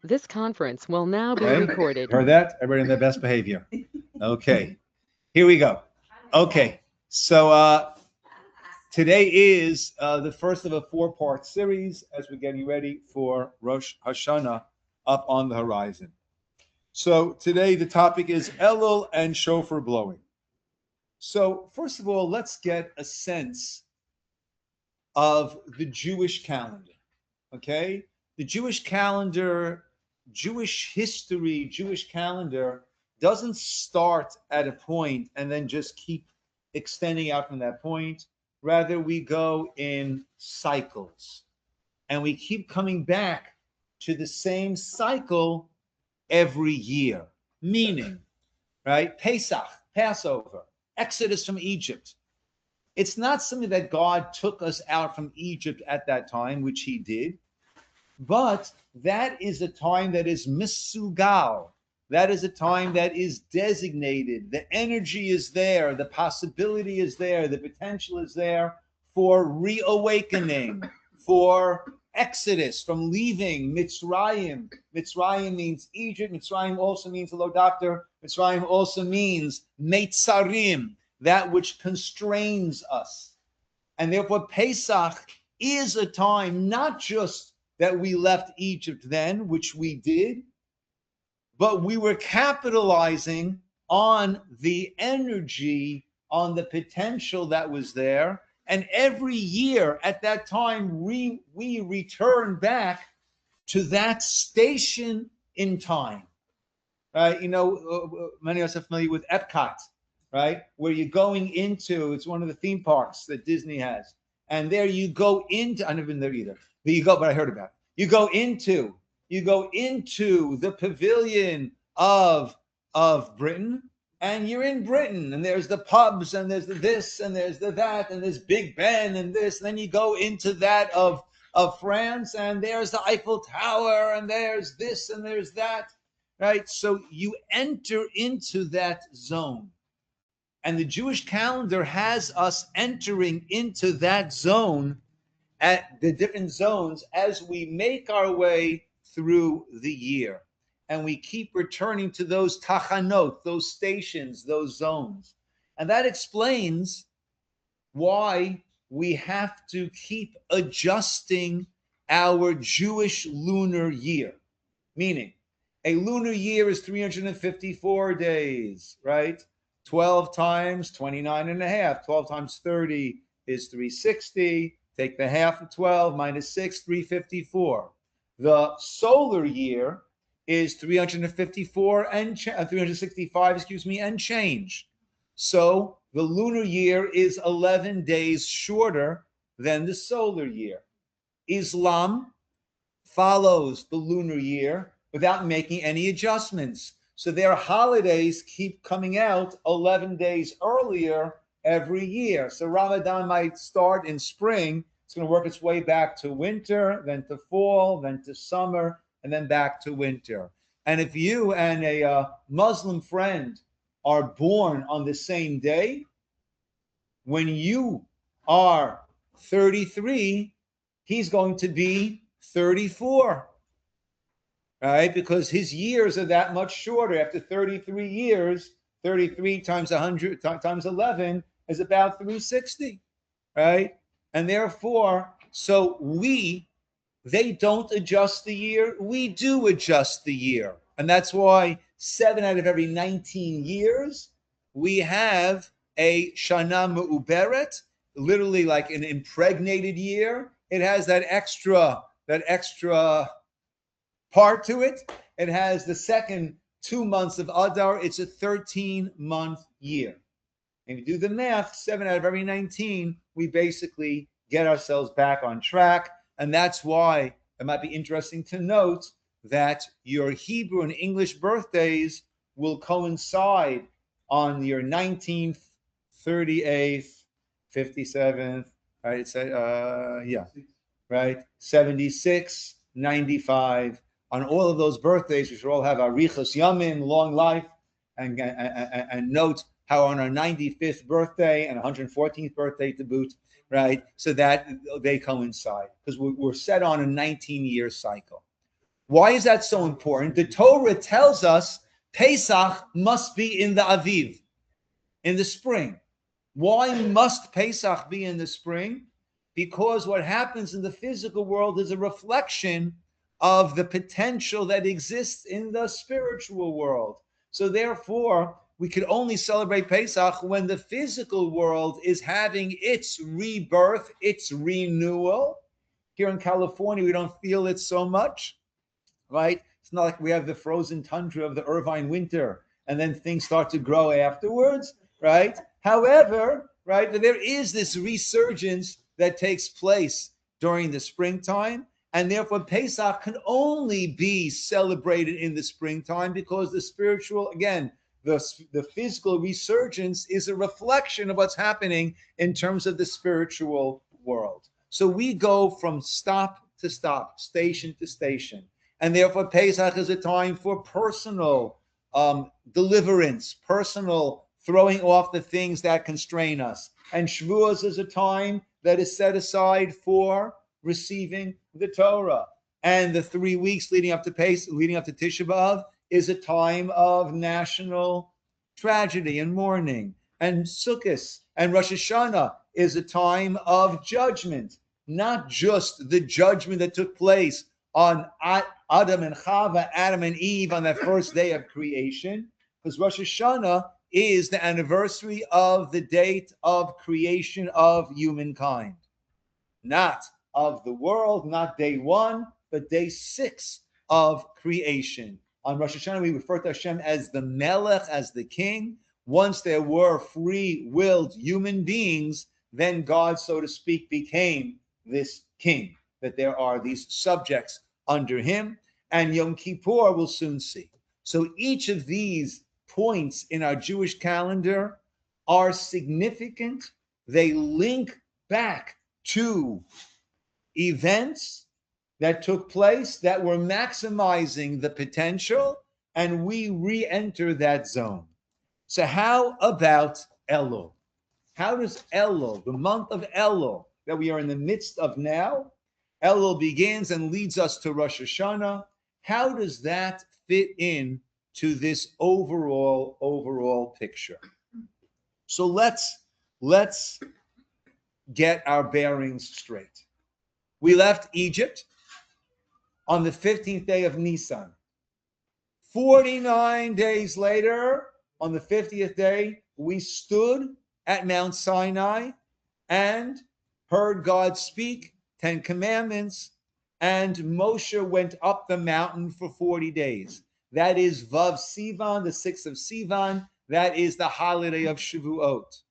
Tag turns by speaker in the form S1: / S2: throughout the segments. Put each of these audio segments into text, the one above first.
S1: This conference will now be recorded.
S2: Heard that? Everybody in their best behavior. Okay. Here we go. Okay. So today is the first of a four-part series as we're getting ready for Rosh Hashanah up on the horizon. So today the topic is Elul and shofar blowing. So first of all, let's get a sense of the Jewish calendar. Okay? The Jewish calendar, Jewish history, Jewish calendar doesn't start at a point and then just keep extending out from that point. Rather, we go in cycles. And we keep coming back to the same cycle every year. Meaning, right? Pesach, Passover, Exodus from Egypt. It's not something that God took us out from Egypt at that time, which he did, but that is a time that is misugal. That is a time that is designated. The energy is there. The possibility is there. The potential is there for reawakening, for exodus, from leaving Mitzrayim. Mitzrayim means Egypt. Mitzrayim also means, hello, doctor. Mitzrayim also means Meitzarim, that which constrains us. And therefore, Pesach is a time not just that we left Egypt then, which we did, but we were capitalizing on the energy, on the potential that was there. And every year at that time, we return back to that station in time. Right? You know, many of us are familiar with Epcot, right? Where you're going into, it's one of the theme parks that Disney has. And there you go into, I've never been there either, but I heard about it. You go into the pavilion of Britain, and you're in Britain, and there's the pubs, and there's the this, and there's the that, and there's Big Ben, and this. And then you go into that of France, and there's the Eiffel Tower, and there's this, and there's that, right? So you enter into that zone. And the Jewish calendar has us entering into that zone at the different zones as we make our way through the year. And we keep returning to those tachanot, those stations, those zones. And that explains why we have to keep adjusting our Jewish lunar year. Meaning, a lunar year is 354 days, right? 12 times 29 and a half. 12 times 30 is 360. Take the half of 12 minus 6, 354. The solar year is 354 and 365, and change. So the lunar year is 11 days shorter than the solar year. Islam follows the lunar year without making any adjustments. So their holidays keep coming out 11 days earlier every year. So Ramadan might start in spring. It's going to work its way back to winter, then to fall, then to summer, and then back to winter. And if you and a Muslim friend are born on the same day, when you are 33, he's going to be 34. Right? Because his years are that much shorter. After 33 years, 33 times 100 times 11 is about 360, right? And therefore, so they don't adjust the year. We do adjust the year. And that's why 7 out of every 19 years, we have a Shana Me'uberet, literally like an impregnated year. It has that extra part to it. It has the second 2 months of Adar. It's a 13-month year. And if you do the math, 7 out of every 19, we basically get ourselves back on track. And that's why it might be interesting to note that your Hebrew and English birthdays will coincide on your 19th, 38th, 57th, right? Right? 76, 95. On all of those birthdays, we should all have arichas yamin, long life, and note how on our 95th birthday and 114th birthday to boot, right? So that they coincide because we're set on a 19-year cycle. Why is that so important? The Torah tells us Pesach must be in the Aviv, in the spring. Why must Pesach be in the spring? Because what happens in the physical world is a reflection of the potential that exists in the spiritual world. So therefore, we could only celebrate Pesach when the physical world is having its rebirth, its renewal. Here in California, we don't feel it so much, right? It's not like we have the frozen tundra of the Irvine winter and then things start to grow afterwards, right? However, right, there is this resurgence that takes place during the springtime, and therefore Pesach can only be celebrated in the springtime because the spiritual, again, the physical resurgence is a reflection of what's happening in terms of the spiritual world. So we go from stop to stop, station to station. And therefore, Pesach is a time for personal deliverance, personal throwing off the things that constrain us. And Shavuos is a time that is set aside for receiving the Torah. And the 3 weeks leading up to Pesach, leading up to Tisha B'Av, is a time of national tragedy and mourning. And Sukkot and Rosh Hashanah is a time of judgment, not just the judgment that took place on Adam and Chava, Adam and Eve on that first day of creation, because Rosh Hashanah is the anniversary of the date of creation of humankind. Not of the world, not day one, but day 6 of creation. On Rosh Hashanah, we refer to Hashem as the Melech, as the king. Once there were free-willed human beings, then God, so to speak, became this king, that there are these subjects under him, and Yom Kippur we'll soon see. So each of these points in our Jewish calendar are significant. They link back to events that took place that were maximizing the potential, and we re-enter that zone. So how about Elul? How does Elul, the month of Elul that we are in the midst of now, Elul begins and leads us to Rosh Hashanah. How does that fit in to this overall picture? So let's get our bearings straight. We left Egypt on the 15th day of Nisan. 49 days later, on the 50th day, we stood at Mount Sinai and heard God speak 10 commandments, and Moshe went up the mountain for 40 days. That is Vav Sivan, the 6th of Sivan. That is the holiday of Shavuot.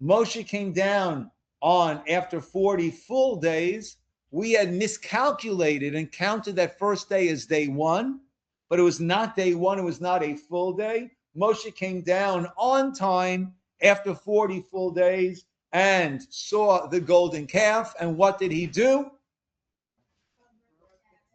S2: Moshe came down on after 40 full days. We had miscalculated and counted that first day as day 1, but it was not day 1. It was not a full day. Moshe came down on time after 40 full days and saw the golden calf. And what did he do?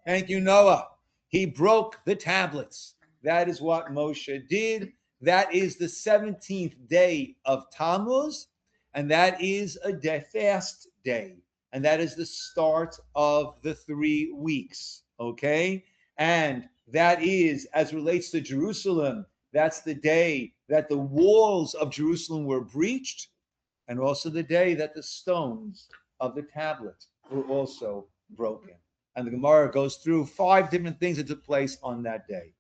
S2: Thank you, Noah. He broke the tablets. That is what Moshe did. That is the 17th day of Tammuz, and that is a fast day. And that is the start of the 3 weeks, okay? And that is, as relates to Jerusalem, that's the day that the walls of Jerusalem were breached, and also the day that the stones of the tablet were also broken. And the Gemara goes through 5 different things that took place on that day.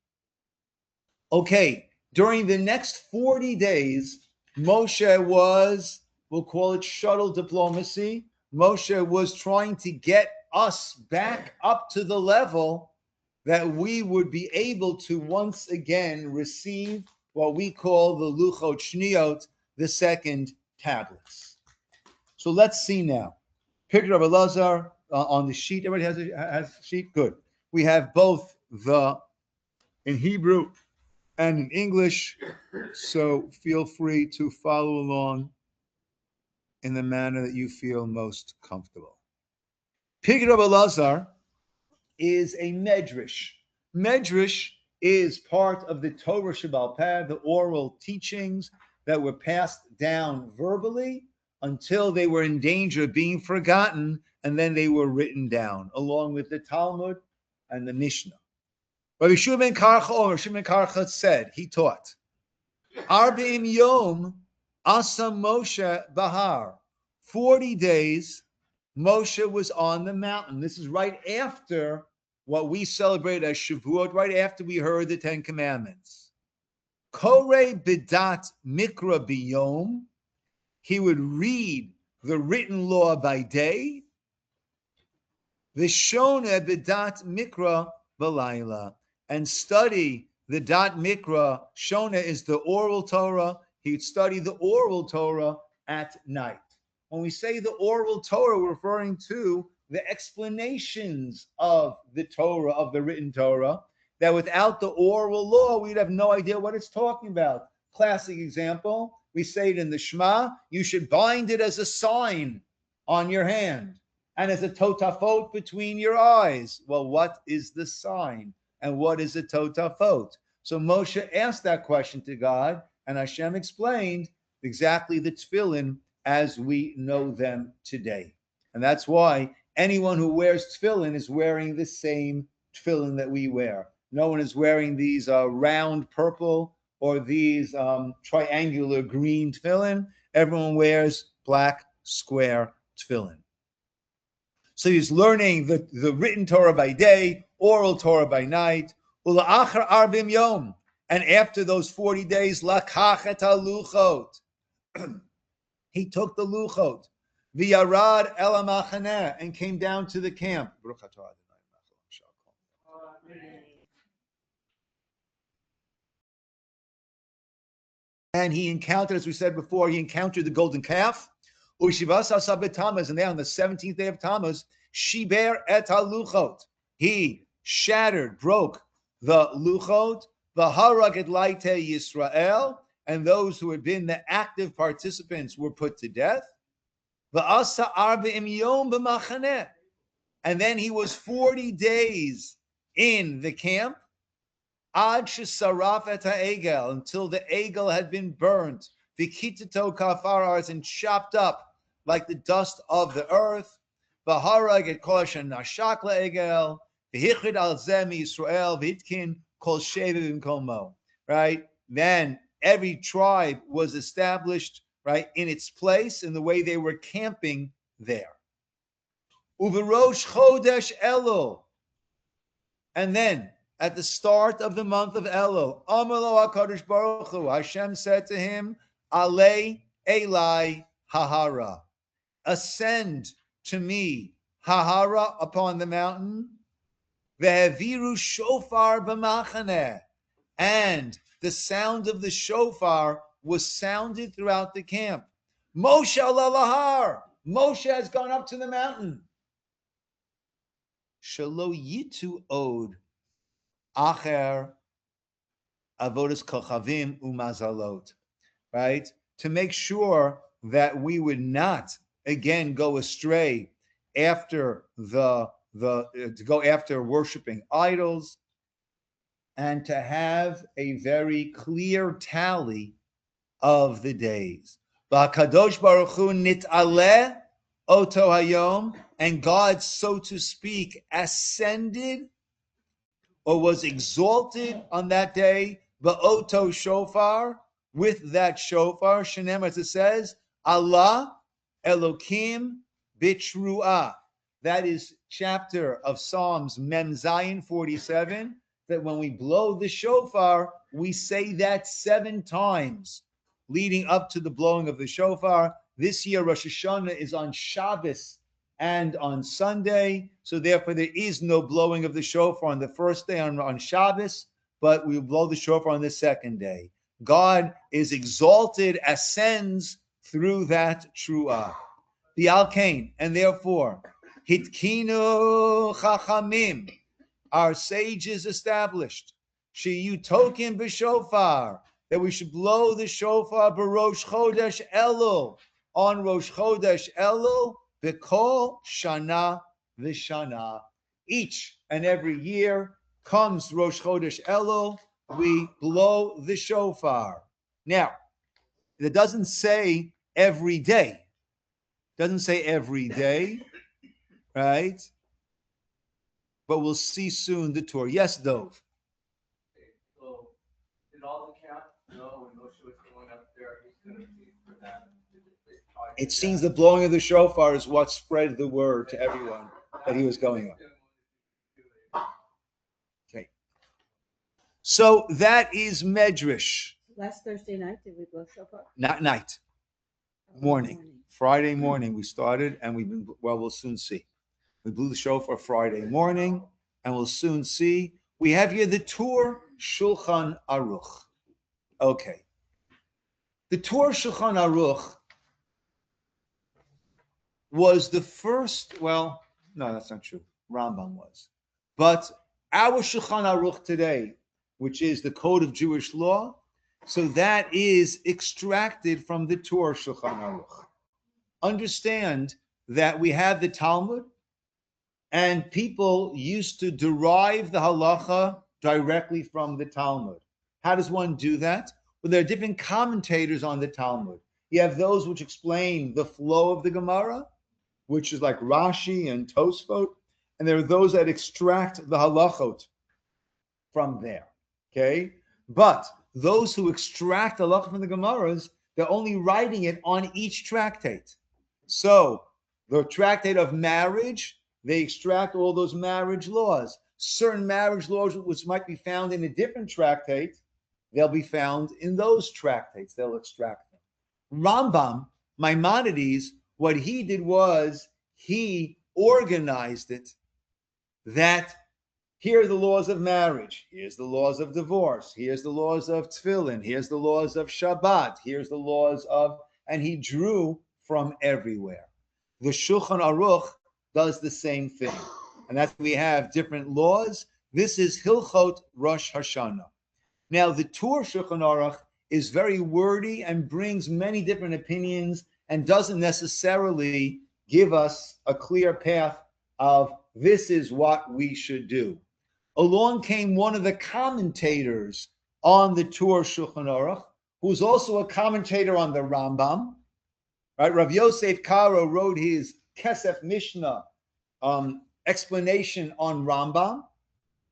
S2: Okay, during the next 40 days, Moshe was, we'll call it shuttle diplomacy. Moshe was trying to get us back up to the level that we would be able to once again receive what we call the Luchot Shniyot, the second tablets. So let's see now. Picture of Elazar on the sheet. Everybody has a sheet? Good. We have both in Hebrew and in English, so feel free to follow along in the manner that you feel most comfortable. Picture of Elazar is a medrash. Medrash is part of the Torah Sheba'al Peh, the oral teachings that were passed down verbally until they were in danger of being forgotten, and then they were written down, along with the Talmud and the Mishnah. Rabbi Shimon Karcha said, he taught, Arba'im Yom Asa Moshe Bahar. 40 days Moshe was on the mountain. This is right after what we celebrate as Shavuot, right after we heard the Ten Commandments. Kore Bidat Mikra Biyom. He would read the written law by day. Vishona Bidat Mikra Balayla. And study the Dat Mikra. Shona is the oral Torah. He'd study the oral Torah at night. When we say the oral Torah, we're referring to the explanations of the Torah, of the written Torah, that without the oral law, we'd have no idea what it's talking about. Classic example, we say it in the Shema, you should bind it as a sign on your hand and as a totafot between your eyes. Well, what is the sign and what is a totafot? So Moshe asked that question to God, and Hashem explained exactly the tefillin as we know them today. And that's why anyone who wears tefillin is wearing the same tefillin that we wear. No one is wearing these round purple or these triangular green tefillin. Everyone wears black square tefillin. So he's learning the written Torah by day, oral Torah by night. Ula'achar arbim yom. And after those 40 days, lakach et haluchot. He took the luchot, v'yarad el hamachaneh, and came down to the camp. And he encountered, as we said before, he encountered the golden calf. Ushivas asabet Tammuz, and there on the 17th day of Tammuz, shiber et haluchot. He shattered, broke the luchot, the harag et laite Yisroel, and those who had been the active participants were put to death. And then he was 40 days in the camp, ad shesaraf et ha'egel, until the egel had been burnt, v'kitato kafaras, and chopped up like the dust of the earth. V'harag et kol asher nashak la'egel, v'hichrid al zem Yisroel, v'hitkin kol shevim kol mo. Right? Then every tribe was established, right, in its place in the way they were camping there. Uverosh chodesh Elul. And then at the start of the month of Elul, Amalo HaKadosh Baruch Hu, Hashem said to him, Alei Elai Hahara. Ascend to me, Hahara, upon the mountain. Ve'eviru shofar b'machaneh. And the sound of the shofar was sounded throughout the camp. Moshe alalahar. Moshe has gone up to the mountain. Shelo yitu od acher avodas kochavim umazalot. Right? To make sure that we would not again go astray after to go after worshiping idols, and to have a very clear tally of the days. V'akadosh Baruch Hu nit'aleh oto hayom, and God, so to speak, ascended or was exalted on that day, v'oto shofar, with that shofar, shenem, as it says, Allah Elokim bitruah. That is chapter of Psalms Mem Zayin 47, that when we blow the shofar, we say that 7 times leading up to the blowing of the shofar. This year, Rosh Hashanah is on Shabbos and on Sunday, so therefore there is no blowing of the shofar on the first day on Shabbos, but we blow the shofar on the second day. God is exalted, ascends through that truah. The Alkain, and therefore, Hitkinu Chachamim, our sages established, Sheyu Tokin b'shofar, that we should blow the shofar b'Rosh Chodesh Elul, on Rosh Chodesh Elul, b'kol shana v'shana. Each and every year comes Rosh Chodesh Elul, we blow the shofar. Now, it doesn't say every day. Doesn't say every day, right? But we'll see soon the Torah. Yes, Dov. It seems the blowing of the shofar is what spread the word to everyone that he was going up. Okay. So that is Medrash.
S3: Last Thursday night, did we blow shofar?
S2: Not night. Morning. Friday morning we started, and we'll soon see. We blew the shofar Friday morning, and we'll soon see. We have here the Tur Shulchan Aruch. Okay. The Tur Shulchan Aruch was the first, well, no, that's not true. Rambam was. But our Shulchan Aruch today, which is the code of Jewish law, so that is extracted from the Tur Shulchan Aruch. Understand that we have the Talmud, and people used to derive the halacha directly from the Talmud. How does one do that? Well, there are different commentators on the Talmud. You have those which explain the flow of the Gemara, which is like Rashi and Tosfot, and there are those that extract the halachot from there. Okay, but those who extract halacha from the Gemaras, they're only writing it on each tractate. So the tractate of marriage, they extract all those marriage laws. Certain marriage laws which might be found in a different tractate, they'll be found in those tractates. They'll extract them. Rambam, Maimonides, what he did was he organized it that here are the laws of marriage, here's the laws of divorce, here's the laws of tefillin, here's the laws of Shabbat, here's the laws of, and he drew from everywhere. The Shulchan Aruch does the same thing. And that's we have different laws. This is Hilchot Rosh Hashanah. Now, the Tur Shulchan Aruch is very wordy and brings many different opinions and doesn't necessarily give us a clear path of this is what we should do. Along came one of the commentators on the Tur Shulchan Aruch, who's also a commentator on the Rambam. Right, Rav Yosef Karo wrote his Kesef Mishnah explanation on Rambam,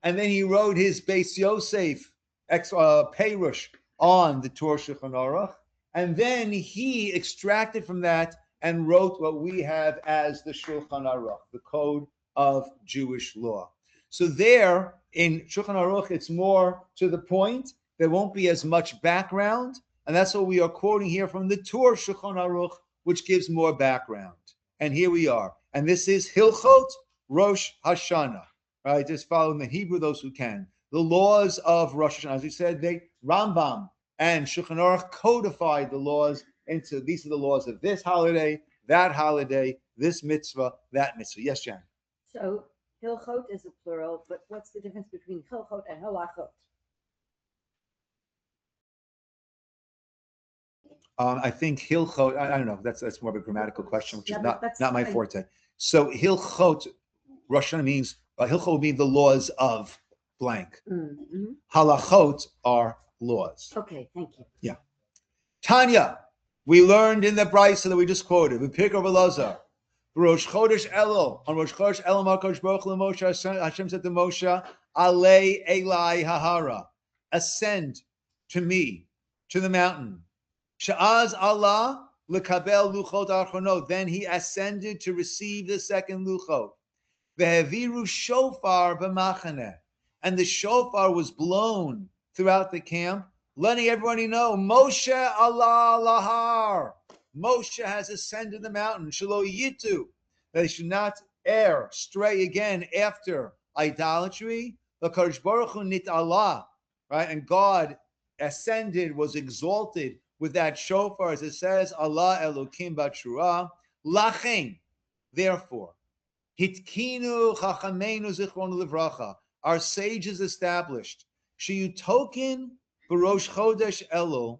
S2: and then he wrote his Beis Yosef Perush on the Tur Shulchan Aruch, and then he extracted from that and wrote what we have as the Shulchan Aruch, the code of Jewish law. So there in Shulchan Aruch, it's more to the point. There won't be as much background, and that's what we are quoting here from the Tur Shulchan Aruch, which gives more background. And here we are. And this is Hilchot Rosh Hashanah. Right? Just following the Hebrew, those who can. The laws of Rosh Hashanah. As we said, Rambam and Shulchan Aruch codified the laws into these are the laws of this holiday, this mitzvah, that mitzvah. Yes, Jan?
S3: So Hilchot is a plural, but what's the difference between Hilchot and Halachot?
S2: I think Hilchot, I don't know, that's more of a grammatical question, which is not my forte. So Hilchot, Rosh Hashanah means, Hilchot will mean the laws of blank. Mm-hmm. Halachot are laws.
S3: Okay, thank you.
S2: Yeah. Tanya, we learned in the Brisa that we just quoted, we pick over Elazar. Rosh Chodesh Elul, on Rosh Chodesh Elul, HaKadosh Baruch Hu Moshe, Hashem said to Moshe, Alei Elai Hahara, ascend to me, to the mountain. Sha'az Allah lekabel luchot archonot. Then he ascended to receive the second luchot. Ve'haviru shofar b'machaneh, and the shofar was blown throughout the camp, letting everybody know Moshe Allah lahar. Moshe has ascended the mountain. Shelo yitu, that they should not stray again after idolatry. The HaKadosh Baruch Hu nit Allah, right? And God ascended, was exalted with that shofar, as it says, Allah Elokim B'Tshura, Lachen. Therefore, Hitkinu Chachamenu Zichronu Livracha, our sages established, Sheyutokin B'Rosh Chodesh Elul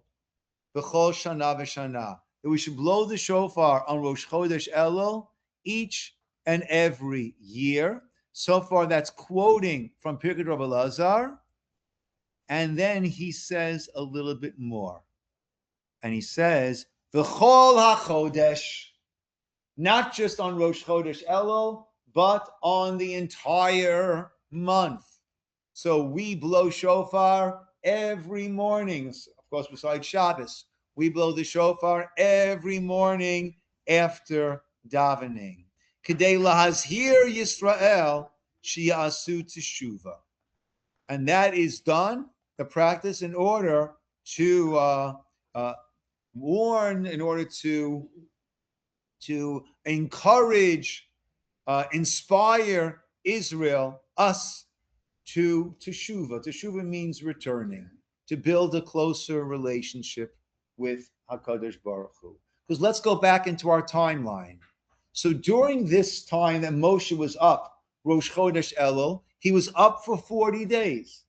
S2: B'Chol Shana V'Shana, that we should blow the shofar on Rosh Chodesh Elul each and every year. So far, that's quoting from Pirkei Rav Elazar, and then he says a little bit more. And he says, V'chol HaChodesh, not just on Rosh Chodesh Elul, but on the entire month. So we blow shofar every morning, of course, besides Shabbos. We blow the shofar every morning after davening. Kedei lahazhir Yisroel shi'asu teshuva. And that is done, the practice, in order to warn, in order to encourage, inspire Israel, us, to teshuva. Teshuva means returning, to build a closer relationship with HaKadosh Baruch Hu. Because let's go back into our timeline. So during this time that Moshe was up, Rosh Chodesh Elul, he was up for 40 days.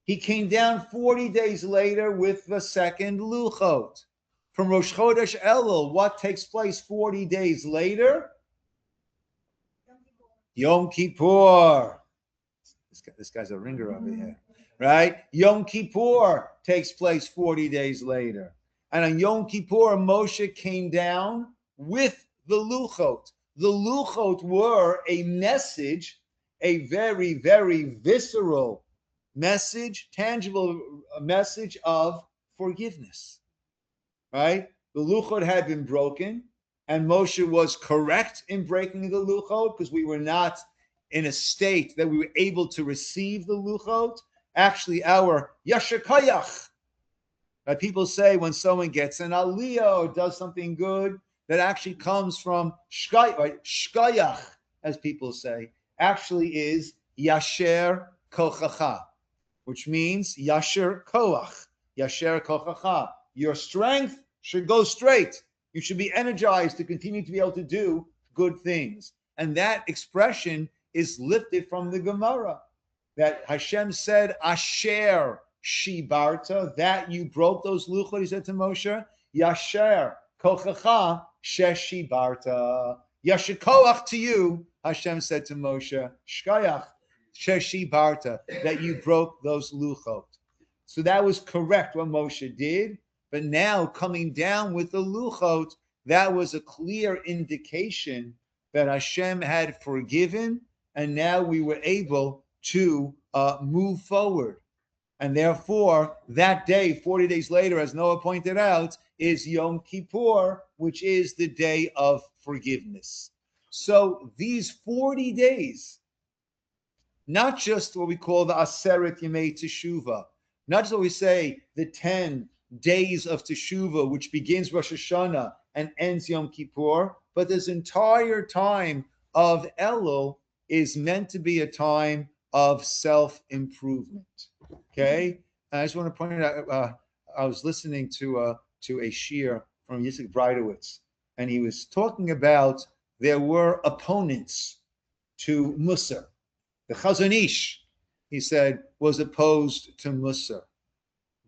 S2: He came down 40 days later with the second Luchot. From Rosh Chodesh Elul, what takes place 40 days later? Yom Kippur. This guy's a ringer over here, right? Yom Kippur takes place 40 days later. And on Yom Kippur, Moshe came down with the Luchot. The Luchot were a message, a very, very visceral message, tangible message of forgiveness, right? The Luchot had been broken, and Moshe was correct in breaking the Luchot because we were not in a state that we were able to receive the Luchot. Actually, our Yasher Koyach, that people say when someone gets an aliyah or does something good, that actually comes from shkayach, as people say, actually is Yasher Kochacha, which means Yasher Koach, Yasher Kochacha. Your strength should go straight. You should be energized to continue to be able to do good things. And that expression is lifted from the Gemara, that Hashem said, Asher Shibarta, that you broke those luchot, he said to Moshe, Yasher Kochacha Sheshibarta. Yasher Koach to you, Hashem said to Moshe, Shkayach Sheshibarta, that you broke those luchot. So that was correct what Moshe did, but now coming down with the luchot, that was a clear indication that Hashem had forgiven, and now we were able to move forward. And therefore, that day, 40 days later, as Noah pointed out, is Yom Kippur, which is the day of forgiveness. So these 40 days, not just what we call the Aseret Yemei Teshuvah, not just what we say, the 10 days of Teshuvah, which begins Rosh Hashanah and ends Yom Kippur, but this entire time of Elul is meant to be a time of self-improvement. Okay, I just want to point out. I was listening to a shiur from Yitzhak Breidowitz, and he was talking about there were opponents to Musar. The Chazon Ish, he said, was opposed to Musar.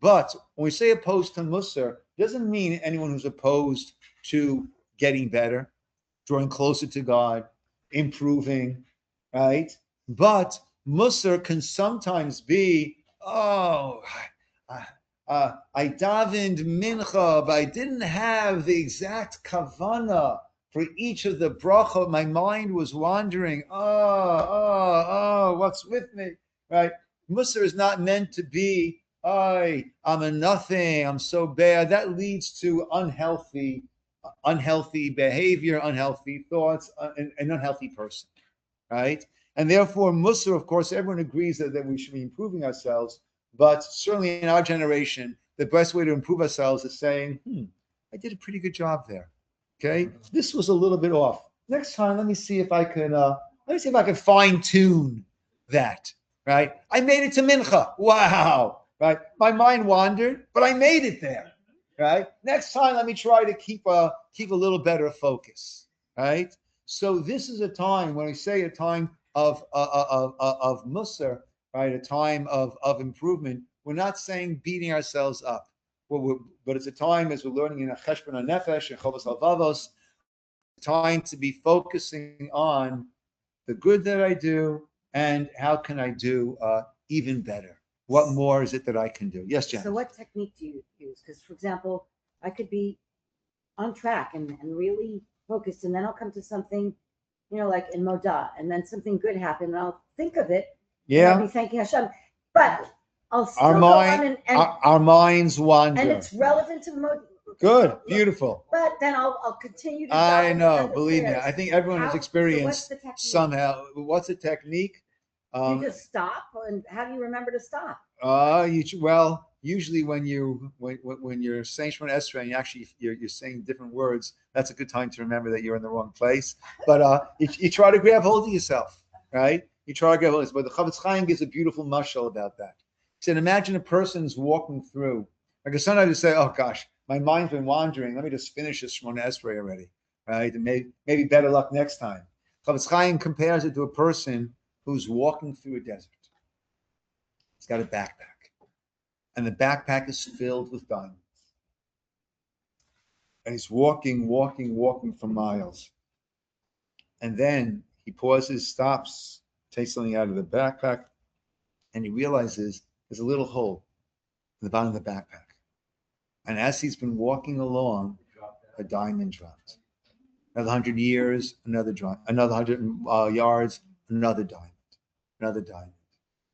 S2: But when we say opposed to Musar, it doesn't mean anyone who's opposed to getting better, drawing closer to God, improving, right? But Musar can sometimes be, I davened mincha, but I didn't have the exact kavanah for each of the brachot. My mind was wandering. What's with me, right? Musar is not meant to be, I'm a nothing, I'm so bad. That leads to unhealthy behavior, unhealthy thoughts, an unhealthy person, right? And therefore, Musar, of course, everyone agrees that we should be improving ourselves, but certainly in our generation, the best way to improve ourselves is saying, I did a pretty good job there. Okay, this was a little bit off. Next time, let me see if I can fine tune that. Right? I made it to mincha. Wow. Right? My mind wandered, but I made it there. Right? Next time, let me try to keep a little better focus. Right? So this is a time, when we say a time of Musar, right? A time of improvement. We're not saying beating ourselves up. But it's a time, as we're learning in a Cheshbon HaNefesh and Chovos HaLevavos, time to be focusing on the good that I do and how can I do even better. What more is it that I can do? Yes, Jen.
S3: So what technique do you use? Because, for example, I could be on track and really focused, and then I'll come to something, like in Modah, and then something good happened, and I'll think of it.
S2: Yeah.
S3: And I'll be thanking Hashem. But I'll still
S2: our minds wander.
S3: And it's relevant to
S2: Good, beautiful.
S3: But then I'll continue to
S2: I
S3: dive
S2: know,
S3: into the
S2: believe me.
S3: prayers.
S2: I think everyone has
S3: So
S2: experienced
S3: what's the technique?
S2: somehow. What's the technique?
S3: You just stop, and how do you remember to stop?
S2: Well, usually when you're saying Shemona Esrei and you're saying different words, that's a good time to remember that you're in the wrong place. But you try to grab hold of yourself, right? You try to grab hold of yourself. But the Chavetz Chaim gives a beautiful mashal about that. He said, imagine a person's walking through. Like sometimes you say, oh gosh, my mind's been wandering. Let me just finish this Shemona Esrei already, right? And maybe better luck next time. Chavetz Chaim compares it to a person who's walking through a desert. He's got a backpack, and the backpack is filled with diamonds. And he's walking for miles. And then he pauses, stops, takes something out of the backpack, and he realizes there's a little hole in the bottom of the backpack. And as he's been walking along, a diamond dropped. Another 100 years, another 100 yards, another diamond.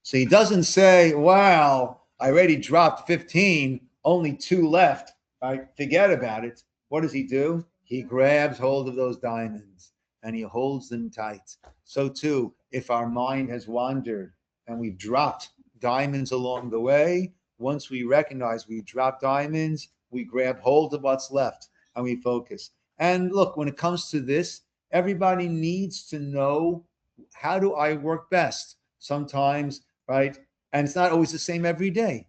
S2: So he doesn't say, wow, I already dropped 15, only 2 left. Right? Forget about it. What does he do? He grabs hold of those diamonds and he holds them tight. So too, if our mind has wandered and we've dropped diamonds along the way, once we recognize we dropped diamonds, we grab hold of what's left and we focus. And look, when it comes to this, everybody needs to know, how do I work best? Sometimes, right? And it's not always the same every day,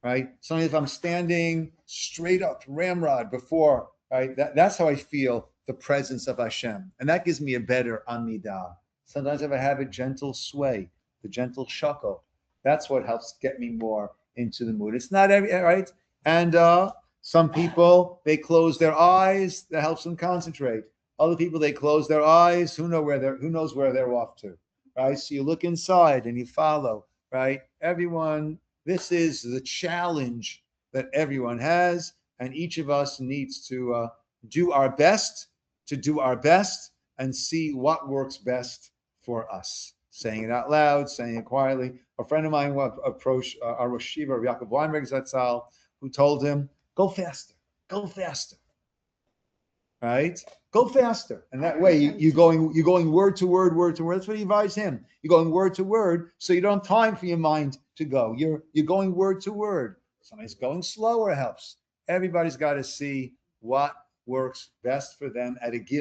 S2: right? Sometimes if I'm standing straight up, ramrod before, right? That's how I feel the presence of Hashem. And that gives me a better amidah. Sometimes if I have a gentle sway, the gentle shuckle, that's what helps get me more into the mood. It's not every, right? And some people, they close their eyes, that helps them concentrate. Other people, they close their eyes, who knows where they're off to, right? So you look inside and you follow, right? Everyone, this is the challenge that everyone has, and each of us needs to do our best and see what works best for us. Saying it out loud, saying it quietly. A friend of mine approached our Rosh Yeshiva, Yaakov Weinberg Zatzal, who told him, go faster, right? Go faster. And that way you're going word to word. That's what he advised him. You're going word to word, so you don't have time for your mind to go. You're going word to word. Somebody's going slower helps. Everybody's got to see what works best for them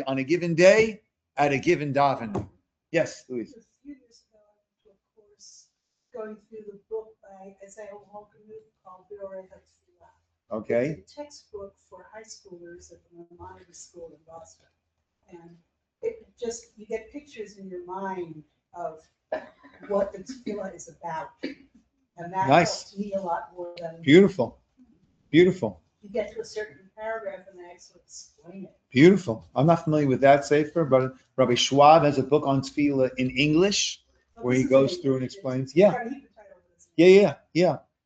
S2: on a given day, at a given davening. Yes, Louise.
S4: A few years ago, I went to a course going through the book by Isaiah Holkenmuth called B'orei HaTfilah.
S2: Okay.
S4: It's a textbook for high schoolers at the Maimonides School in Boston. And it just, you get pictures in your mind of what the tefillah is about. And that helps me a lot more than.
S2: Beautiful.
S4: You get to a certain paragraph and they actually explain it.
S2: Beautiful. I'm not familiar with that sefer, but Rabbi Schwab has a book on tefillah in English where he goes through and explains. Yeah.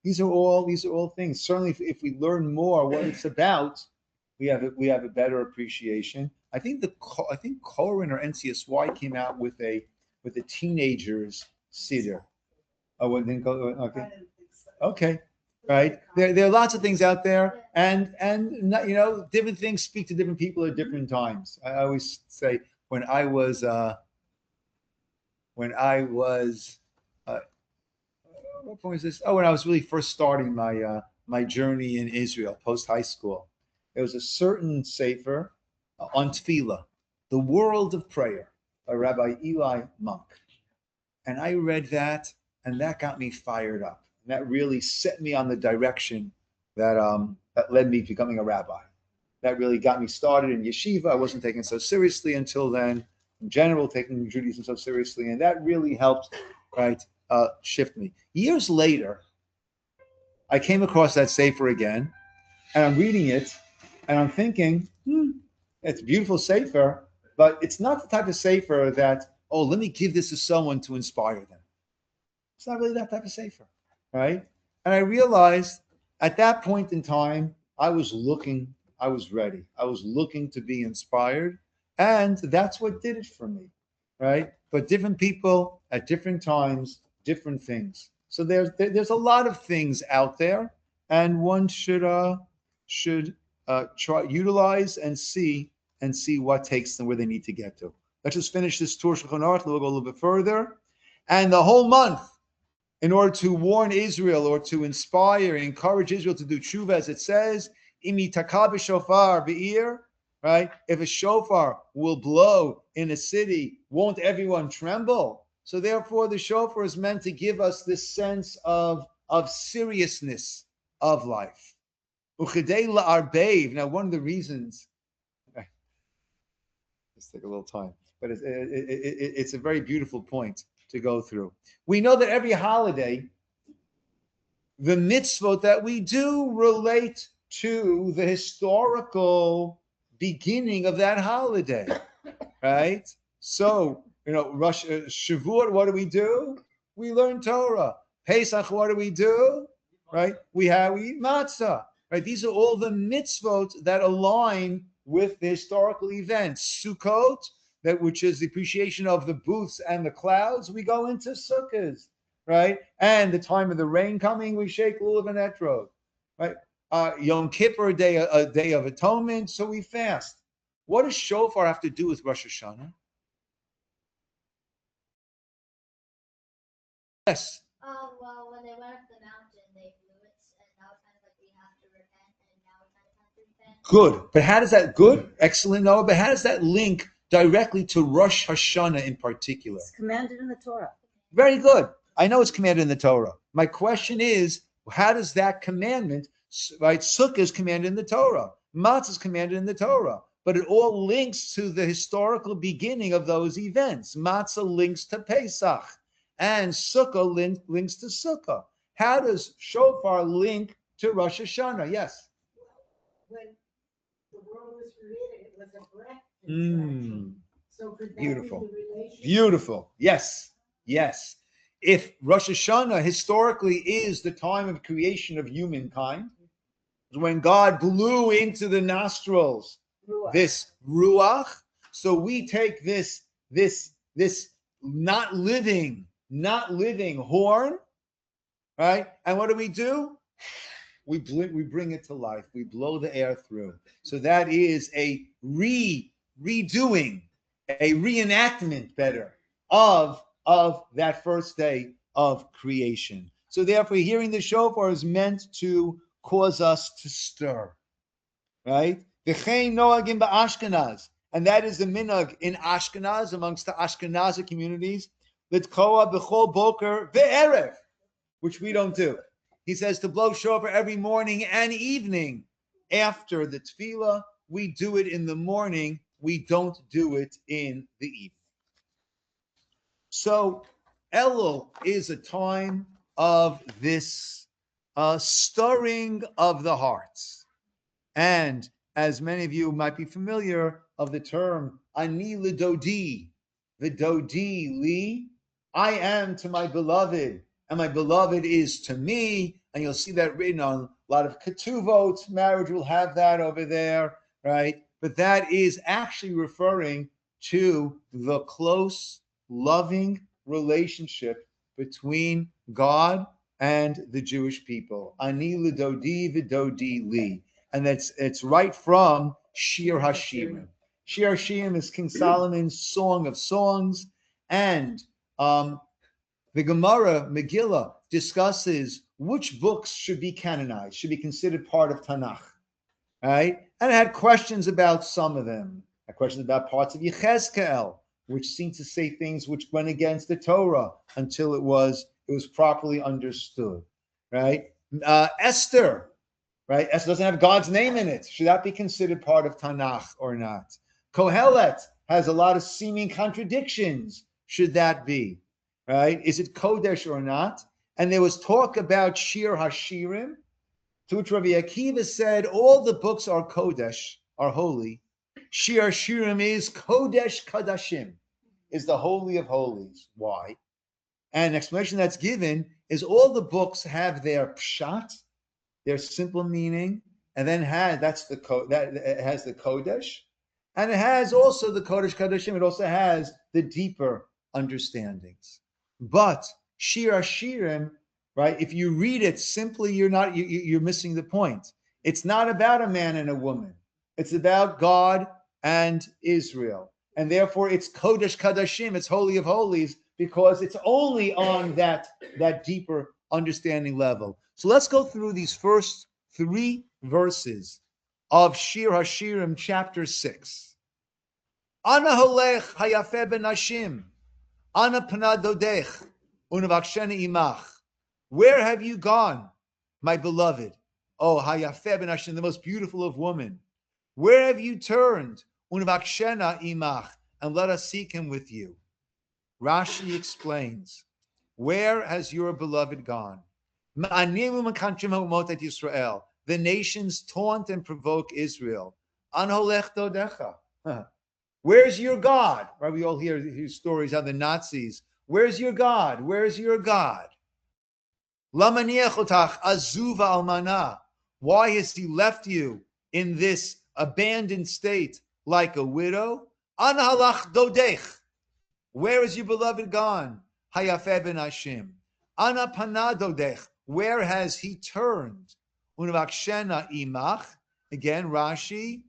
S2: These are all things. Certainly, if we learn more what it's about, we have a better appreciation. I think Koren or NCSY came out with a teenagers Ciner. Oh, okay.
S4: I didn't think so.
S2: Okay. Right. There are lots of things out there, and different things speak to different people at different times. I always say when I was what point was this? Oh, when I was really first starting my journey in Israel post high school, there was a certain sefer on tefillah, the world of prayer, by Rabbi Eli Monk, and I read that, and that got me fired up. And that really set me on the direction that led me to becoming a rabbi. That really got me started in yeshiva. I wasn't taken so seriously until then. In general, taking Judaism so seriously, and that really helped, right, shift me. Years later, I came across that sefer again, and I'm reading it, and I'm thinking, it's a beautiful sefer, but it's not the type of sefer that, oh, let me give this to someone to inspire them. It's not really that type of sefer. Right? And I realized at that point in time, I was ready. I was looking to be inspired. And that's what did it for me. Right? But different people at different times, different things. So there's a lot of things out there, and one should utilize and see what takes them where they need to get to. Let's just finish this tour. We'll go a little bit further. And the whole month, in order to warn Israel or to inspire and encourage Israel to do tshuva, as it says, imi takab shofar be'ir, right? If a shofar will blow in a city, won't everyone tremble? So therefore, the shofar is meant to give us this sense of seriousness of life. Uchedei la'arbev. Now, one of the reasons, let's take a little time, but it's a very beautiful point to go through. We know that every holiday, the mitzvot that we do relate to the historical beginning of that holiday, right? So, Rosh Shavuot, what do? We learn Torah. Pesach, what do? Right? We eat matzah. Right? These are all the mitzvot that align with the historical events. Sukkot, which is the appreciation of the booths and the clouds, we go into sukkahs, right? And the time of the rain coming, we shake lulav and etrog, right? Yom Kippur, a day of atonement, so we fast. What does shofar have to do with Rosh Hashanah? Yes.
S5: Well, when they went up the mountain, they blew it, and now it's kind of like we have to repent, and now we kind of have to repent.
S2: Good. But how does that, good, excellent, Noah, but how does that link directly to Rosh Hashanah in particular?
S3: It's commanded in the Torah.
S2: Very good. I know it's commanded in the Torah. My question is, how does that commandment, right? Sukkah is commanded in the Torah. Matzah is commanded in the Torah. But it all links to the historical beginning of those events. Matzah links to Pesach. And Sukkah links to Sukkah. How does shofar link to Rosh Hashanah? Yes.
S6: When the world was created, it was a breath. So could that
S2: Beautiful.
S6: be the relation?
S2: Beautiful. Yes. Yes. If Rosh Hashanah historically is the time of creation of humankind, when God blew into the nostrils this ruach, so we take this not living horn, right? And what do? We bring it to life. We blow the air through. So that is a redoing, a reenactment, better, of that first day of creation. So therefore, hearing the shofar is meant to cause us to stir, right? V'chein noagim ba'Ashkenaz, and that is the minhag in Ashkenaz, amongst the Ashkenazi communities, l'tkoa b'chol boker ve'erev, which we don't do. He says to blow shofar every morning and evening after the tefillah. We do it in the morning. We don't do it in the evening. So Elul is a time of this stirring of the hearts. And as many of you might be familiar of the term, ani l'dodi, v'dodi li, I am to my beloved, and my beloved is to me. And you'll see that written on a lot of ketuvot. Marriage will have that over there, right? But that is actually referring to the close, loving relationship between God and the Jewish people. Ani l'dodi v'dodi li. And it's right from Shir Hashirim. Shir Hashirim is King Solomon's Song of Songs, and the Gemara, Megillah, discusses which books should be canonized, should be considered part of Tanakh, right? And it had questions about some of them. It had questions about parts of Yechezkel, which seemed to say things which went against the Torah until it was properly understood, right? Esther, right? Esther doesn't have God's name in it. Should that be considered part of Tanakh or not? Kohelet has a lot of seeming contradictions. Should that be, right? Is it Kodesh or not? And there was talk about Shir Hashirim, to which Rabbi Akiva said, all the books are Kodesh, are holy. Shir Hashirim is Kodesh Kadashim, is the Holy of Holies. Why? And an explanation that's given is all the books have their pshat, their simple meaning, and then it has the Kodesh, and it has also the Kodesh Kadashim. It also has the deeper understandings. But Shir Hashirim, right? If you read it simply, you're missing the point. It's not about a man and a woman. It's about God and Israel. And therefore it's Kodesh Kadashim, it's Holy of Holies, because it's only on that deeper understanding level. So let's go through these first 3 verses of Shir Hashirim, chapter 6. Ana holech hayafe benashim, ana panad dodech, unavaksheni imach. Where have you gone, my beloved? Oh, hayafe benashim, the most beautiful of women. Where have you turned? Unavakshena imach, and let us seek him with you. Rashi explains, where has your beloved gone? Yisroel. The nations taunt and provoke Israel. Anholech dodecha. Where's your God? Right? We all hear these stories of the Nazis. Where's your God? Where's your God? Lamaniechotach azuva almana. Why has he left you in this abandoned state like a widow? Anhalach dodech. Where is your beloved gone? Hayafe ben Hashim. Ana panadodech. Where has he turned? Unavakshena imach. Again, Rashi.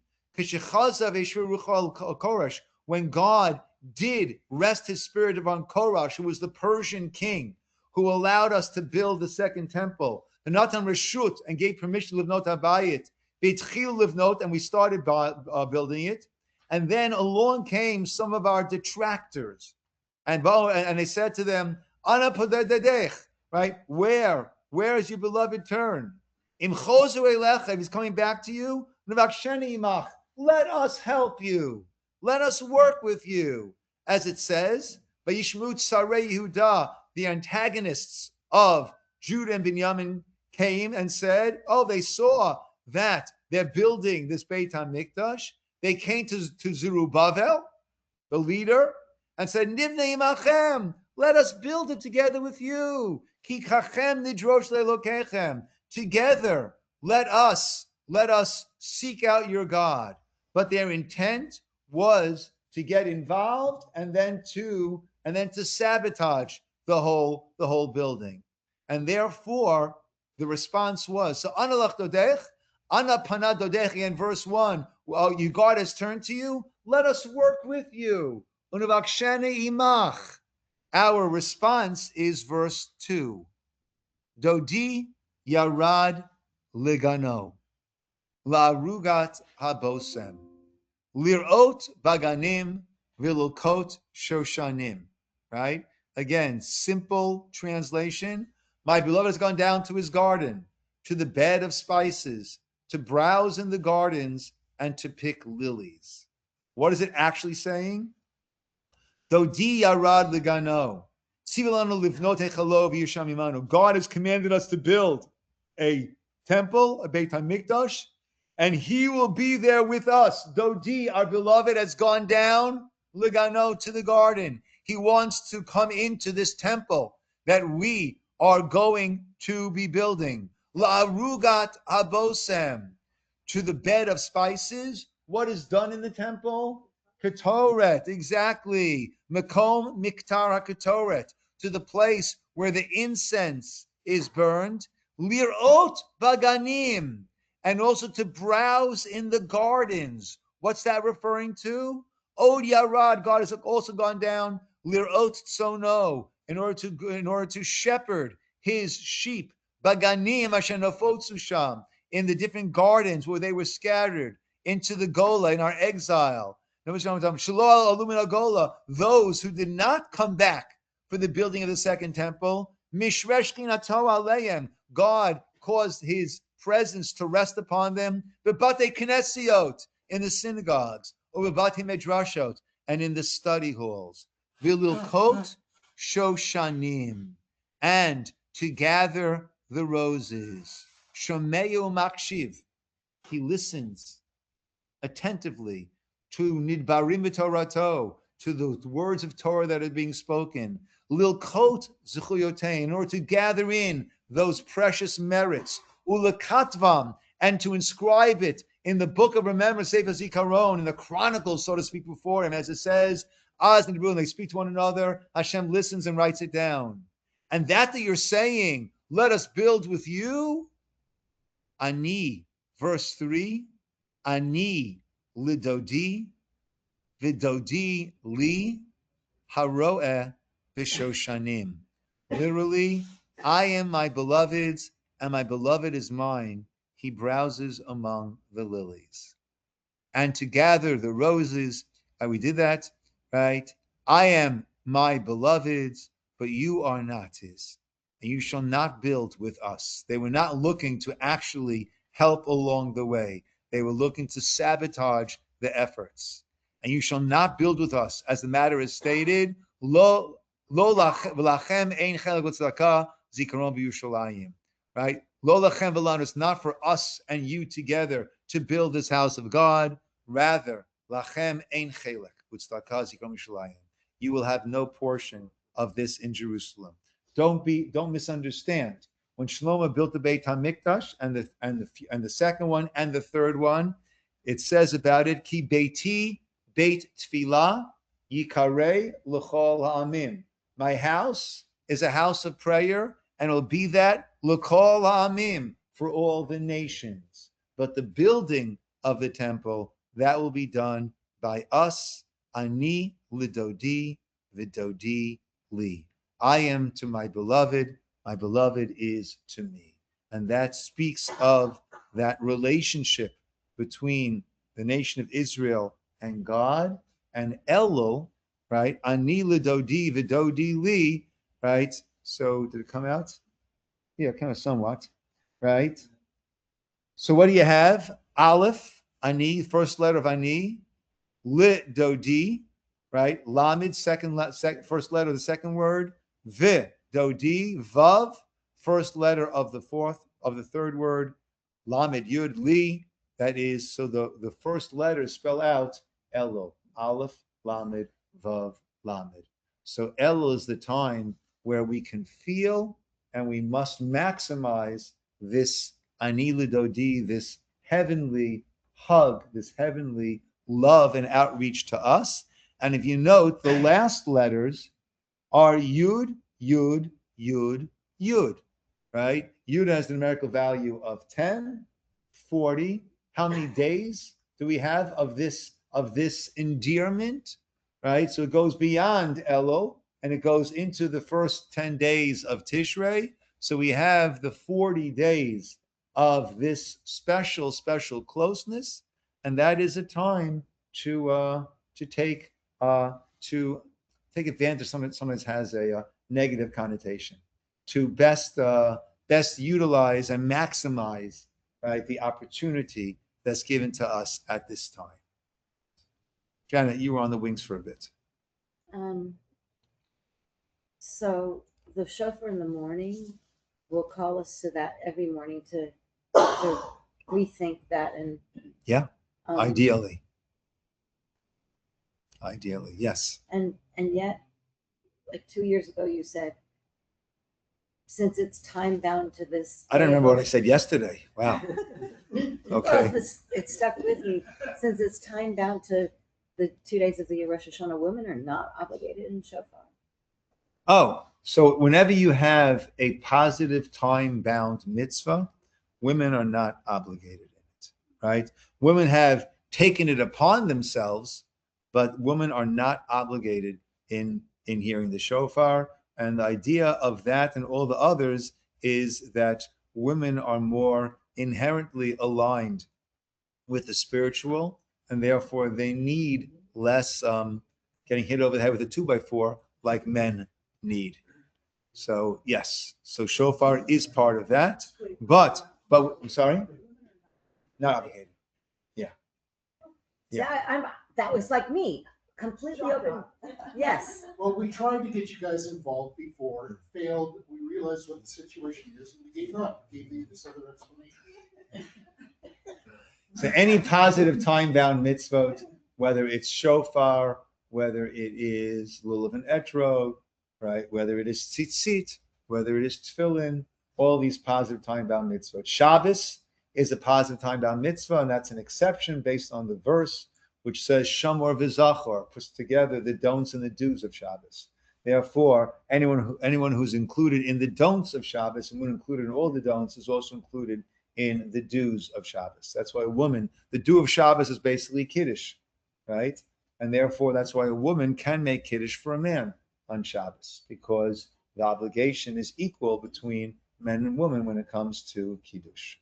S2: When God did rest his spirit upon Korash, who was the Persian king, who allowed us to build the second temple, the Natan Reshut, and gave permission to livnot habayit, Beitchil livnot, and we started building it. And then along came some of our detractors, and they said to them, Ana podedech, right? Where is your beloved turn? Im chozu elecha, if he's coming back to you, nevaksheni imach. Let us help you. Let us work with you. As it says, Vayishmut Sarei Yehuda, the antagonists of Judah and Binyamin came and said, oh, they saw that they're building this Beit HaMikdash. They came to Zerubbabel, the leader, and said, Nivnei imachem, let us build it together with you. Ki kachem nidrosh le'elokechem. Together, let us seek out your God. But their intent was to get involved and then to sabotage the whole building. And therefore, the response was, so analach dodech, ana panad dodech, in verse 1, well, your God has turned to you, let us work with you. Unavakshene imach. Our response is verse 2. Dodi yarad ligano. La rugat habosem, lirot baganim vilukot shoshanim. Right? Again, simple translation. My beloved has gone down to his garden, to the bed of spices, to browse in the gardens, and to pick lilies. What is it actually saying? Dodi yarad ligano. God has commanded us to build a temple, a Beit HaMikdash, and he will be there with us. Dodi, our beloved, has gone down, ligano, to the garden. He wants to come into this temple that we are going to be building. La'arugat habosem, to the bed of spices. What is done in the temple? Ketoret, exactly. Makom miktar haketoret, to the place where the incense is burned. Lirot baganim, and also to browse in the gardens. What's that referring to? Od yarad, God has also gone down. Lirot tsono, in order to shepherd his sheep. Baganim ashenofotsu sham, in the different gardens where they were scattered into the Gola in our exile. Those who did not come back for the building of the second temple, God caused his presence to rest upon them, in the synagogues, or and in the study halls. Vililkot shoshanim, and to gather the roses. Shomeu makshiv, he listens attentively to nidbarim v'torato, to the words of Torah that are being spoken. Lilkot zechuyotei, in order to gather in those precious merits. Ulakatvam, and to inscribe it in the book of remembrance, Sefer Zikaron, in the chronicles, so to speak, before him, as it says, as they speak to one another, Hashem listens and writes it down. And that you're saying, let us build with you, ani verse 3, Ani lidodi, vidodi li, haroeh b'shoshanim. Literally, I am my beloved's, and my beloved is mine. He browses among the lilies. And to gather the roses, we did that, right? I am my beloved's, but you are not his. And you shall not build with us. They were not looking to actually help along the way. They were looking to sabotage the efforts. And you shall not build with us, as the matter is stated, lo lachem ein chelik v'tzedakah zikaron b'Yushalayim. Right? Lo lachem v'lanu. It's not for us and you together to build this house of God. Rather, lachem ein chelik v'tzedakah zikaron b'Yushalayim. You will have no portion of this in Jerusalem. Don't misunderstand. When Shlomo built the Beit HaMikdash and the second one and the third one, it says about it, Ki Beiti Beit Tfilah Yikarei L'chol Ha'amim. My house is a house of prayer, and it will be that L'chol Ha'amim, for all the nations. But the building of the temple, that will be done by us, Ani Lidodi Vidodi Li. I am to my beloved is to me. And that speaks of that relationship between the nation of Israel and God, and Elul, right? Ani lidodi vidodi li, right? So did it come out? Yeah, kind of somewhat, right? So what do you have? Aleph, Ani, first letter of Ani, lidodi, right? Lamed, first letter of the second word, vi, dodi, vav, first letter of the third word, lamed yud li. That is, so the first letters spell out Elul, Aleph, Lamed, Vav, Lamed. So Elul is the time where we can feel and we must maximize this Ani Lidodi, this heavenly hug, this heavenly love and outreach to us. And if you note, the last letters are Yud, Yud, Yud, Yud, right? Yud has the numerical value of 10, 40. How many days do we have of this endearment, right? So it goes beyond Elul and it goes into the first 10 days of Tishrei. So we have the 40 days of this special closeness, and that is a time to take advantage. Sometimes has a negative connotation. To best utilize and maximize, right, the opportunity that's given to us at this time. Janet, you were on the wings for a bit.
S3: So the shofar in the morning will call us to that every morning to rethink that and
S2: ideally, yes.
S3: And yet, like 2 years ago, you said, since it's time bound to this.
S2: I don't remember what I said yesterday. Wow. Okay.
S3: Well, it stuck with me. Since it's time bound to the 2 days of the Rosh Hashanah, women are not obligated in shofar.
S2: Oh, so whenever you have a positive time-bound mitzvah, women are not obligated in it, right? Women have taken it upon themselves, but women are not obligated in hearing the shofar. And the idea of that and all the others is that women are more inherently aligned with the spiritual, and therefore they need less getting hit over the head with a 2x4 like men need. So yes, so shofar is part of that, but I'm sorry, not obligated. Yeah.
S3: That was like me, completely open. Yes.
S7: Well, we tried to get you guys involved before, it failed. We realized what the situation is, and we gave up. We gave you this other explanation.
S2: So any positive time-bound mitzvot, whether it's shofar, whether it is lulav and etrog, right, whether it is tzitzit, whether it is tefillin, all these positive time-bound mitzvot. Shabbos is a positive time-bound mitzvah, and that's an exception based on the verse which says Shamor v'Zachor, puts together the don'ts and the do's of Shabbos. Therefore, anyone who's included in the don'ts of Shabbos and when included in all the don'ts is also included in the dues of Shabbos. That's why a woman, the due of Shabbos is basically Kiddush, right? And therefore, that's why a woman can make Kiddush for a man on Shabbos, because the obligation is equal between men and women when it comes to Kiddush.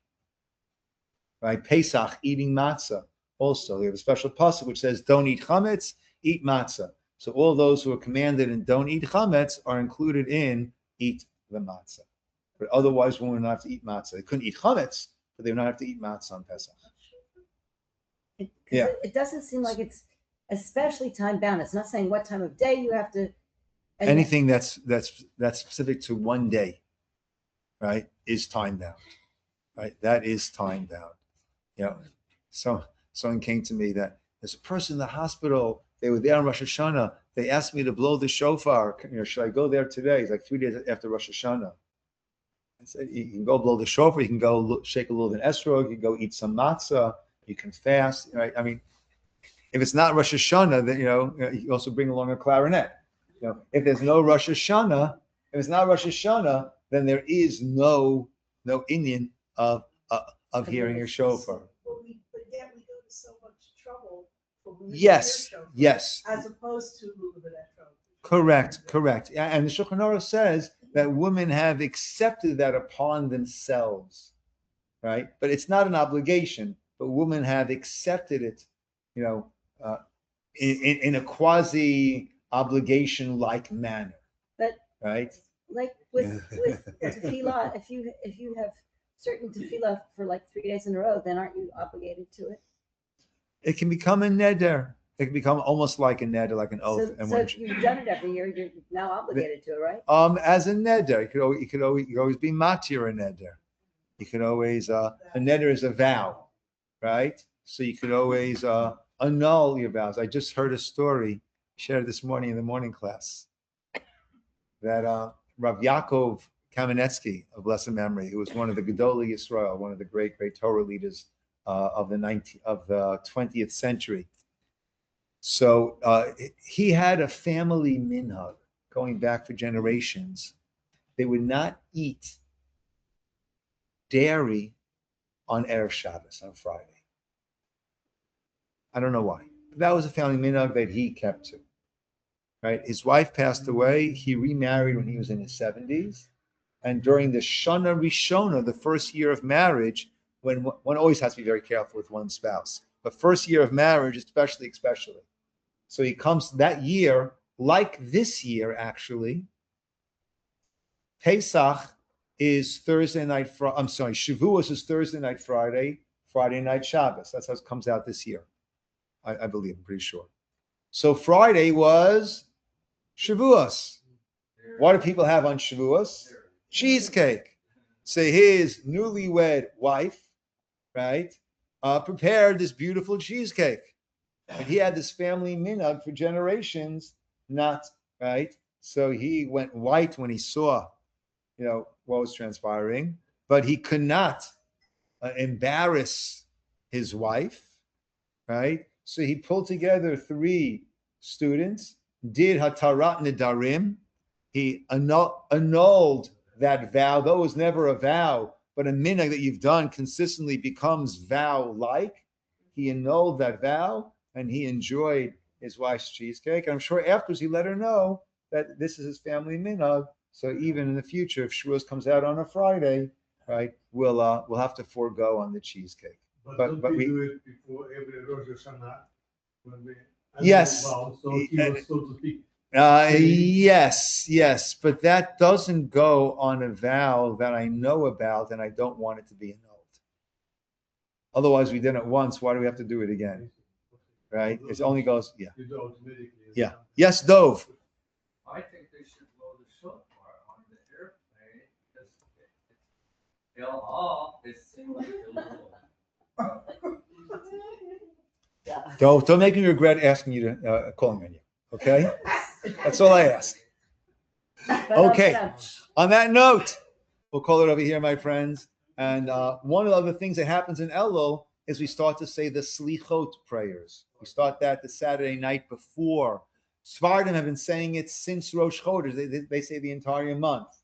S2: Right? Pesach, eating matzah. Also, we have a special pasuk which says, don't eat chametz, eat matzah. So all those who are commanded and don't eat chametz are included in eat the matzah. But otherwise, women would not have to eat matzah. They couldn't eat chametz, but they would not have to eat matzah on Pesach. Yeah.
S3: It doesn't seem like it's especially time bound. It's not saying what time of day you have to.
S2: Anything that's specific to one day, right, is time bound. Right? That is time bound. You know, so someone came to me that there's a person in the hospital. They were there on Rosh Hashanah. They asked me to blow the shofar. Should I go there today? It's like 3 days after Rosh Hashanah. I said, you can go blow the shofar. You can go shake a little bit of esrog. You can go eat some matzah. You can fast. Right? I mean, if it's not Rosh Hashanah, then you also bring along a clarinet. If there's no Rosh Hashanah, if it's not Rosh Hashanah, then there is no Indian of hearing a shofar.
S4: But yet we go to so much trouble for women to
S2: Yes,
S4: hear shofar,
S2: yes.
S4: as opposed to Lulav.
S2: Correct. And the Shulchan Aruch says that women have accepted that upon themselves, right? But it's not an obligation, but women have accepted it, in a quasi obligation-like manner.
S3: But
S2: right?
S3: Like with tefillah, if you have certain tefillah for like 3 days in a row, then aren't you obligated to it?
S2: It can become a neder. It can become almost like a neder, like an oath.
S3: So if you've done it every year, you're now obligated to it, right?
S2: As a neder, you could always be matir a neder. You could always a neder is a vow, right? So you could always annul your vows. I just heard a story shared this morning in the morning class that Rav Yaakov Kamenetsky of blessed memory, who was one of the Gedolei Yisroel, one of the great Torah leaders of the 20th century. So he had a family minhag going back for generations. They would not eat dairy on Erev Shabbos, on Friday. I don't know why. But that was a family minhag that he kept to. Right? His wife passed away. He remarried when he was in his 70s. And during the Shana Rishona, the first year of marriage, when one always has to be very careful with one's spouse, but first year of marriage, especially. So he comes that year, like this year, actually. Pesach is Thursday night. Shavuos is Thursday night, Friday night, Shabbos. That's how it comes out this year. I believe, I'm pretty sure. So Friday was Shavuos. What do people have on Shavuos? Cheesecake. So his newlywed wife, right, prepared this beautiful cheesecake. And he had this family minhag for generations, not, right? So he went white when he saw, what was transpiring, but he could not embarrass his wife, right? So he pulled together 3 students, did Hatarat Nedarim. He annulled that vow. Though it was never a vow, but a minhag that you've done consistently becomes vow-like. He annulled that vow, and he enjoyed his wife's cheesecake. And I'm sure afterwards he let her know that this is his family minhag. So even in the future, if Shavuos comes out on a Friday, right, we'll have to forego on the cheesecake. But we do it before every Rosh Hashanah. Yes. Yes, but that doesn't go on a vow that I know about, and I don't want it to be annulled. Otherwise, we did it once. Why do we have to do it again? Right? It only goes, yeah. Yes, Dove.
S8: I think they should blow the shofar on the airplane because Elul is similar to Elul.
S2: Don't make me regret asking you to calling on you. Okay, that's all I ask. Okay. On that note, we'll call it over here, my friends. And one of the other things that happens in Elul is we start to say the Slichot prayers. We start that the Saturday night before. Sfardim have been saying it since Rosh Chodesh. They say the entire month,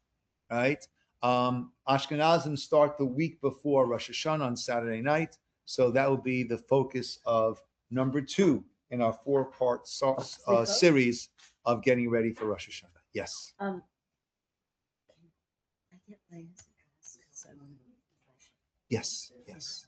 S2: right? Ashkenazim start the week before Rosh Hashanah on Saturday night. So that will be the focus of number 2 in our 4-part series of getting ready for Rosh Hashanah. Yes.
S3: I get my answer, 'cause I want to-
S2: Yes. Yes.